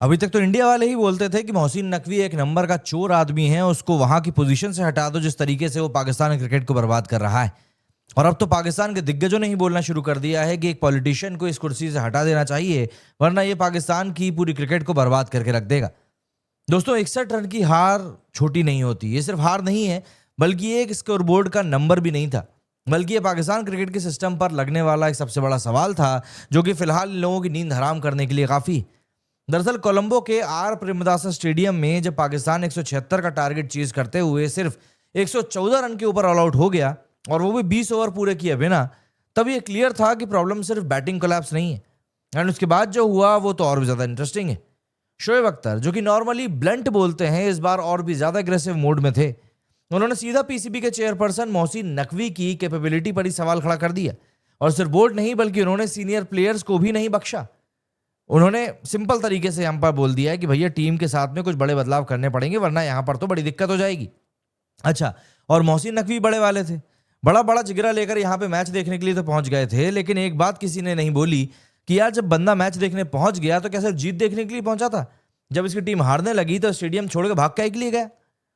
अभी तक तो इंडिया वाले ही बोलते थे कि मोहसिन नकवी एक नंबर का चोर आदमी है, उसको वहां की पोजीशन से हटा दो जिस तरीके से वो पाकिस्तान क्रिकेट को बर्बाद कर रहा है। और अब तो पाकिस्तान के दिग्गजों ने ही बोलना शुरू कर दिया है कि एक पॉलिटिशियन को इस कुर्सी से हटा देना चाहिए, वरना ये पाकिस्तान की पूरी क्रिकेट को बर्बाद करके रख देगा। दोस्तों, 61 रन की हार छोटी नहीं होती। ये सिर्फ हार नहीं है, बल्कि ये एक स्कोरबोर्ड का नंबर भी नहीं था, बल्कि ये पाकिस्तान क्रिकेट के सिस्टम पर लगने वाला एक सबसे बड़ा सवाल था, जो कि फिलहाल इन लोगों की नींद हराम करने के लिए काफी। दरअसल कोलंबो के आर प्रेमदासा स्टेडियम में जब पाकिस्तान 176 का टारगेट चीज करते हुए सिर्फ 114 रन के ऊपर ऑल आउट हो गया, और वो भी 20 ओवर पूरे किए बिना, तब ये क्लियर था कि प्रॉब्लम सिर्फ बैटिंग कोलैप्स नहीं है। एंड उसके बाद जो हुआ वो तो और भी ज्यादा इंटरेस्टिंग है। शोएब अख्तर, जो कि नॉर्मली ब्लंट बोलते हैं, इस बार और भी ज्यादा एग्रेसिव मोड में थे। उन्होंने सीधा पीसीबी के चेयरपर्सन मोहसिन नकवी की कैपेबिलिटी पर ही सवाल खड़ा कर दिया, और सिर्फ बोर्ड नहीं बल्कि उन्होंने सीनियर प्लेयर्स को भी नहीं बख्शा। उन्होंने सिंपल तरीके से यहाँ पर बोल दिया है कि भैया टीम के साथ में कुछ बड़े बदलाव करने पड़ेंगे, वरना यहाँ पर तो बड़ी दिक्कत हो जाएगी। अच्छा, और मोहसिन नकवी बड़े वाले थे, बड़ा बड़ा जिगरा लेकर यहाँ पे मैच देखने के लिए तो पहुंच गए थे, लेकिन एक बात किसी ने नहीं बोली कि यार जब बंदा मैच देखने पहुंच गया तो क्या सिर्फ जीत देखने के लिए पहुंचा था? जब इसकी टीम हारने लगी तो स्टेडियम छोड़ के भाग के लिए गया।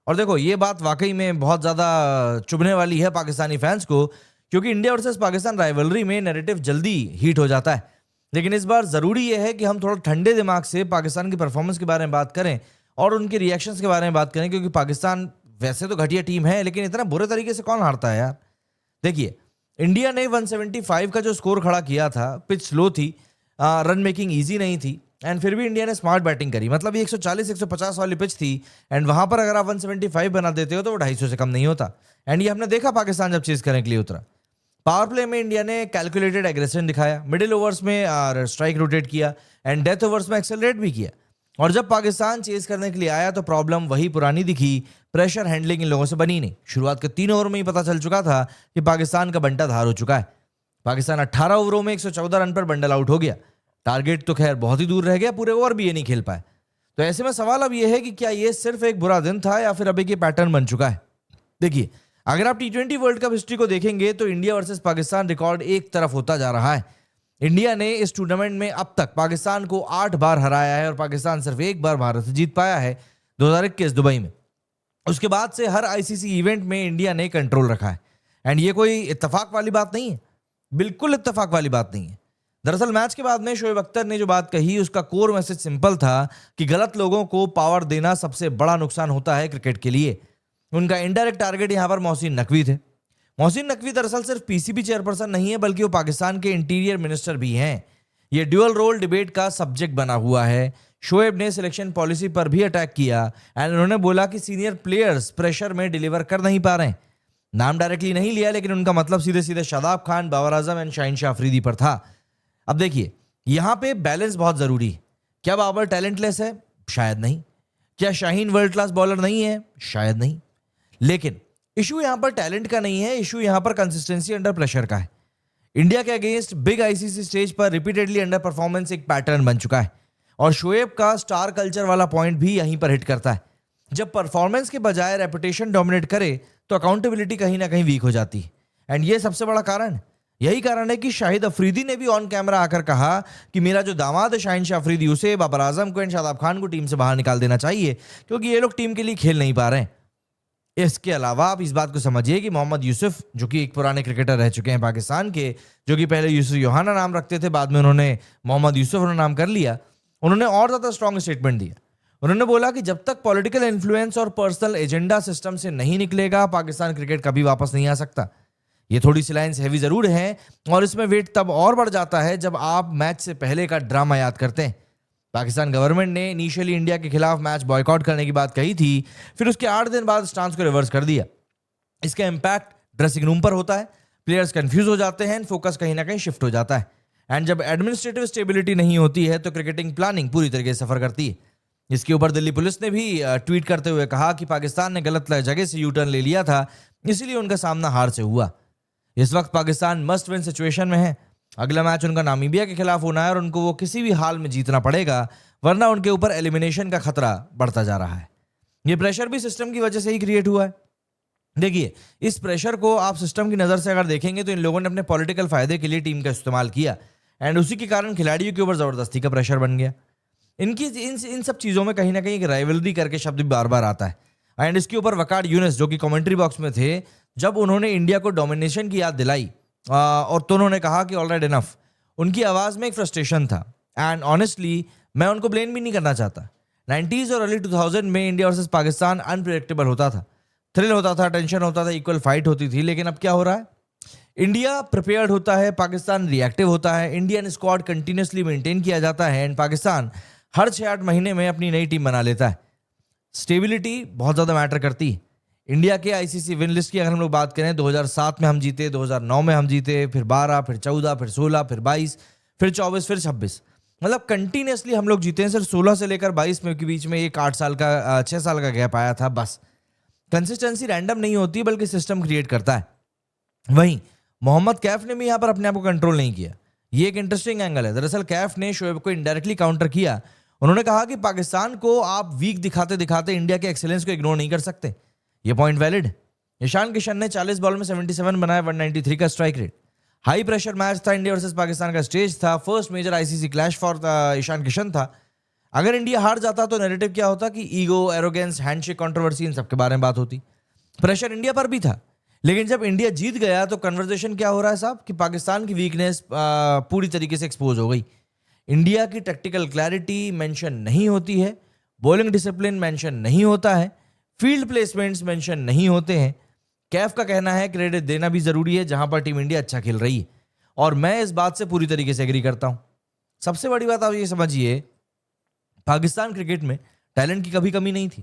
और देखो, ये बात वाकई में बहुत ज्यादा चुभने वाली है पाकिस्तानी फैंस को, क्योंकि इंडिया वर्सेस पाकिस्तान राइवलरी में नैरेटिव जल्दी हीट हो जाता है। लेकिन इस बार जरूरी यह है कि हम थोड़ा ठंडे दिमाग से पाकिस्तान की परफॉर्मेंस के बारे में बात करें और उनके रिएक्शंस के बारे में बात करें, क्योंकि पाकिस्तान वैसे तो घटिया टीम है, लेकिन इतना बुरे तरीके से कौन हारता है यार। देखिए, इंडिया ने 175 का जो स्कोर खड़ा किया था, पिच स्लो थी, रन मेकिंग इजी नहीं थी, एंड फिर भी इंडिया ने स्मार्ट बैटिंग करी। मतलब ये 140-150 वाली पिच थी, एंड वहां पर अगर आप 175 बना देते हो तो वो 250 से कम नहीं होता। एंड ये हमने देखा पाकिस्तान जब चेज करने के लिए उतरा। पावर प्ले में इंडिया ने कैलकुलेटेड एग्रेशन दिखाया, मिडिल ओवर्स में स्ट्राइक रोटेट किया, एंड डेथ ओवर्स में एक्सेलरेट भी किया। और जब पाकिस्तान चेज करने के लिए आया तो प्रॉब्लम वही पुरानी दिखी, प्रेशर हैंडलिंग इन लोगों से बनी नहीं। शुरुआत के 3 ओवर में ही पता चल चुका था कि पाकिस्तान का बंटा धार हो चुका है। पाकिस्तान 18 ओवरों में 114 रन पर बंडल आउट हो गया। टारगेट तो खैर बहुत ही दूर रह गया, पूरे ओवर भी ये नहीं खेल पाए। तो ऐसे में सवाल अब यह है कि क्या ये सिर्फ एक बुरा दिन था या फिर अब एक ये पैटर्न बन चुका है। देखिए, अगर आप T20 वर्ल्ड कप हिस्ट्री को देखेंगे तो इंडिया वर्सेस पाकिस्तान रिकॉर्ड एक तरफ होता जा रहा है। इंडिया ने इस टूर्नामेंट में अब तक पाकिस्तान को 8 बार हराया है, और पाकिस्तान सिर्फ एक बार भारत से जीत पाया है, 2021 दुबई में। उसके बाद से हर आईसीसी इवेंट में इंडिया ने कंट्रोल रखा है। एंड ये कोई इत्तेफाक वाली बात नहीं है, बिल्कुल इत्तेफाक वाली बात नहीं है। दरअसल मैच के बाद में शोएब अख्तर ने जो बात कही, उसका कोर मैसेज सिंपल था कि गलत लोगों को पावर देना सबसे बड़ा नुकसान होता है क्रिकेट के लिए। उनका इनडायरेक्ट टारगेट यहां पर मोहसिन नकवी थे। मोहसिन नकवी दरअसल सिर्फ पीसीबी चेयरपर्सन नहीं है, बल्कि वो पाकिस्तान के इंटीरियर मिनिस्टर भी हैं। ये ड्यूअल रोल डिबेट का सब्जेक्ट बना हुआ है। शोएब ने सिलेक्शन पॉलिसी पर भी अटैक किया, एंड उन्होंने बोला कि सीनियर प्लेयर्स प्रेशर में डिलीवर कर नहीं पा रहे। नाम डायरेक्टली नहीं लिया, लेकिन उनका मतलब सीधे सीधे शादाब खान, बाबर आजम एंड शाहीन शाह अफरीदी पर था। अब देखिए, यहां पे बैलेंस बहुत जरूरी है। क्या बाबर टैलेंटलेस है? शायद नहीं। क्या शाहीन वर्ल्ड क्लास बॉलर नहीं है? शायद नहीं। लेकिन इशू यहां पर टैलेंट का नहीं है, इशू यहां पर कंसिस्टेंसी अंडर प्रेशर का है। इंडिया के अगेंस्ट बिग आईसीसी स्टेज पर रिपीटेडली अंडर परफॉर्मेंस एक पैटर्न बन चुका है, और शोएब का स्टार कल्चर वाला पॉइंट भी यहीं पर हिट करता है। जब परफॉर्मेंस के बजाय रेपुटेशन डोमिनेट करे तो अकाउंटेबिलिटी कहीं ना कहीं वीक हो जाती है। एंड ये सबसे बड़ा कारण, यही कारण है कि शाहिद अफरीदी ने भी ऑन कैमरा आकर कहा कि मेरा जो दामाद है शाहीन शाह अफरीदी, उसे, बाबर आजम को एंड शादाब खान को टीम से बाहर निकाल देना चाहिए, क्योंकि ये लोग टीम के लिए खेल नहीं पा रहे हैं। इसके अलावा आप इस बात को समझिए कि मोहम्मद यूसुफ, जो कि एक पुराने क्रिकेटर रह चुके हैं पाकिस्तान के, जो कि पहले यूसुफ योहाना नाम रखते थे, बाद में उन्होंने मोहम्मद यूसुफ नाम कर लिया, उन्होंने और ज्यादा स्ट्रॉन्ग स्टेटमेंट दिया। उन्होंने बोला कि जब तक पॉलिटिकल इन्फ्लुएंस और पर्सनल एजेंडा सिस्टम से नहीं निकलेगा, पाकिस्तान क्रिकेट कभी वापस नहीं आ सकता। ये थोड़ी सी लाइन्स हैवी जरूर है, और इसमें वेट तब और बढ़ जाता है जब आप मैच से पहले का ड्रामा याद करते हैं। पाकिस्तान गवर्नमेंट ने इनिशियली इंडिया के खिलाफ मैच बॉयकॉट करने की बात कही थी, फिर उसके 8 दिन बाद स्टांस को रिवर्स कर दिया। इसका इंपैक्ट ड्रेसिंग रूम पर होता है, प्लेयर्स कंफ्यूज हो जाते हैं, फोकस कहीं ना कहीं शिफ्ट हो जाता है। एंड जब एडमिनिस्ट्रेटिव स्टेबिलिटी नहीं होती है तो क्रिकेटिंग प्लानिंग पूरी तरीके से सफर करती है। इसके ऊपर दिल्ली पुलिस ने भी ट्वीट करते हुए कहा कि पाकिस्तान ने गलत जगह से यू टर्न ले लिया था, इसीलिए उनका सामना हार से हुआ। इस वक्त पाकिस्तान मस्ट विन सिचुएशन में है। अगला मैच उनका नामीबिया के खिलाफ होना है, और उनको वो किसी भी हाल में जीतना पड़ेगा, वरना उनके ऊपर एलिमिनेशन का खतरा बढ़ता जा रहा है। ये प्रेशर भी सिस्टम की वजह से ही क्रिएट हुआ है। देखिए, इस प्रेशर को आप सिस्टम की नजर से अगर देखेंगे तो इन लोगों ने अपने पॉलिटिकल फायदे के लिए टीम का इस्तेमाल किया, एंड उसी के कारण खिलाड़ियों के ऊपर जबरदस्ती का प्रेशर बन गया। इनकी इन सब चीज़ों में कहीं ना कहीं एक राइवलरी करके शब्द भी बार बार आता है। एंड इसके ऊपर वकार यूनिस जो कि कमेंट्री बॉक्स में थे, जब उन्होंने इंडिया को डोमिनेशन की याद दिलाई और तो उन्होंने कहा कि ऑलराइट इनफ, उनकी आवाज़ में एक फ्रस्ट्रेशन था। एंड ऑनेस्टली मैं उनको ब्लेम भी नहीं करना चाहता। 90s और अर्ली 2000 में इंडिया वर्सेस पाकिस्तान अनप्रिडिक्टेबल होता था, थ्रिल होता था, टेंशन होता था, इक्वल फाइट होती थी। लेकिन अब क्या हो रहा है? इंडिया प्रिपेयर्ड होता है, पाकिस्तान रिएक्टिव होता है, इंडियन स्क्वाड कंटिन्यूसली मेंटेन किया जाता है एंड पाकिस्तान हर 6-8 महीने में अपनी नई टीम बना लेता है। स्टेबिलिटी बहुत ज़्यादा मैटर करती है। इंडिया के आईसीसी विन लिस्ट की अगर हम लोग बात करें, 2007 में हम जीते, 2009 में हम जीते, फिर 12, फिर 14, फिर 16, फिर 22, फिर 24, फिर 26, मतलब कंटिन्यूसली हम लोग जीते हैं। सिर्फ 16 से लेकर 22 में के बीच में एक 8 साल का 6 साल का गैप आया था बस। कंसिस्टेंसी रैंडम नहीं होती बल्कि सिस्टम क्रिएट करता है। वहीं मोहम्मद कैफ ने भी यहाँ पर अपने आप को कंट्रोल नहीं किया। ये एक इंटरेस्टिंग एंगल है। दरअसल कैफ ने शोएब को इनडायरेक्टली काउंटर किया। उन्होंने कहा कि पाकिस्तान को आप वीक दिखाते दिखाते इंडिया के एक्सेलेंस को इग्नोर नहीं कर सकते। ये पॉइंट वैलिड है। ईशान किशन ने 40 बॉल में 77 बनाया, 193 का strike rate. High pressure match था, इंडिया वर्सेस पाकिस्तान का स्टेज था, first major ICC clash for Ishan Kishan था। अगर इंडिया हार जाता तो नैरेटिव क्या होता कि ईगो, एरोगेंस, हैंडशेक कंट्रोवर्सी, इन सबके बारे में बात होती। प्रेशर इंडिया पर भी था। लेकिन जब इंडिया जीत गया तो कन्वर्सेशन क्या हो रहा है साहब कि पाकिस्तान की वीकनेस पूरी तरीके से एक्सपोज हो गई। इंडिया की टैक्टिकल क्लैरिटी मेंशन नहीं होती है, बॉलिंग डिसिप्लिन मेंशन नहीं होता है, फील्ड प्लेसमेंट्स मेंशन नहीं होते हैं। कैफ का कहना है क्रेडिट देना भी जरूरी है जहां पर टीम इंडिया अच्छा खेल रही है, और मैं इस बात से पूरी तरीके से एग्री करता हूं। सबसे बड़ी बात आप ये समझिए, पाकिस्तान क्रिकेट में टैलेंट की कभी कमी नहीं थी।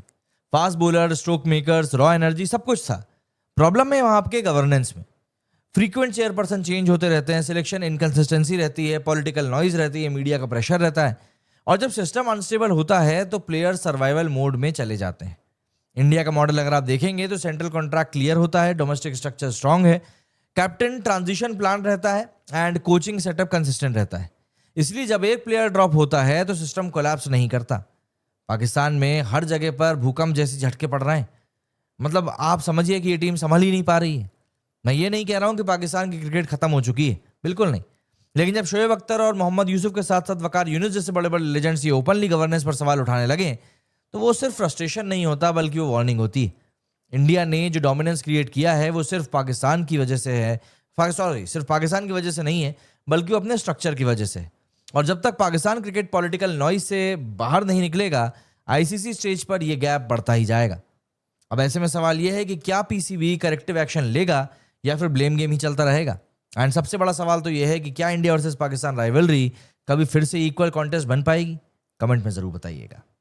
Fast bowler, stroke makers, raw energy, सब कुछ था। प्रॉब्लम है वहां आपके गवर्नेंस में। फ्रीक्वेंट चेयरपर्सन चेंज होते रहते हैं, सिलेक्शन इनकंसिस्टेंसी रहती है, पॉलिटिकल नॉइज रहती है, मीडिया का प्रेशर रहता है, और जब सिस्टम अनस्टेबल होता है तो प्लेयर सर्वाइवल मोड में चले जाते हैं। इंडिया का मॉडल अगर आप देखेंगे तो सेंट्रल कॉन्ट्रैक्ट क्लियर होता है, डोमेस्टिक स्ट्रक्चर स्ट्रांग है, कैप्टन ट्रांजिशन प्लान रहता है एंड कोचिंग सेटअप कंसिस्टेंट रहता है। इसलिए जब एक प्लेयर ड्रॉप होता है तो सिस्टम कोलैप्स नहीं करता। पाकिस्तान में हर जगह पर भूकंप जैसे झटके पड़ रहे हैं। मतलब आप समझिए कि ये टीम संभल ही नहीं पा रही है। मैं ये नहीं कह रहा हूं कि पाकिस्तान की क्रिकेट खत्म हो चुकी है, बिल्कुल नहीं। लेकिन जब शोएब अख्तर और मोहम्मद यूसुफ के साथ साथ वकार यूनिस जैसे बड़े बड़े लेजेंड्स ये ओपनली गवर्नेंस पर सवाल उठाने लगे तो वो सिर्फ फ्रस्ट्रेशन नहीं होता बल्कि वो वार्निंग होती है। इंडिया ने जो डोमिनेंस क्रिएट किया है वो सिर्फ पाकिस्तान की वजह से है, सिर्फ पाकिस्तान की वजह से नहीं है बल्कि वो अपने स्ट्रक्चर की वजह से है। और जब तक पाकिस्तान क्रिकेट पॉलिटिकल नॉइज से बाहर नहीं निकलेगा, आईसीसी स्टेज पर यह गैप बढ़ता ही जाएगा। अब ऐसे में सवाल यह है कि क्या पीसीबी करेक्टिव एक्शन लेगा या फिर ब्लेम गेम ही चलता रहेगा। एंड सबसे बड़ा सवाल तो यह है कि क्या इंडिया वर्सेस पाकिस्तान राइवलरी कभी फिर से इक्वल कॉन्टेस्ट बन पाएगी? कमेंट में जरूर बताइएगा।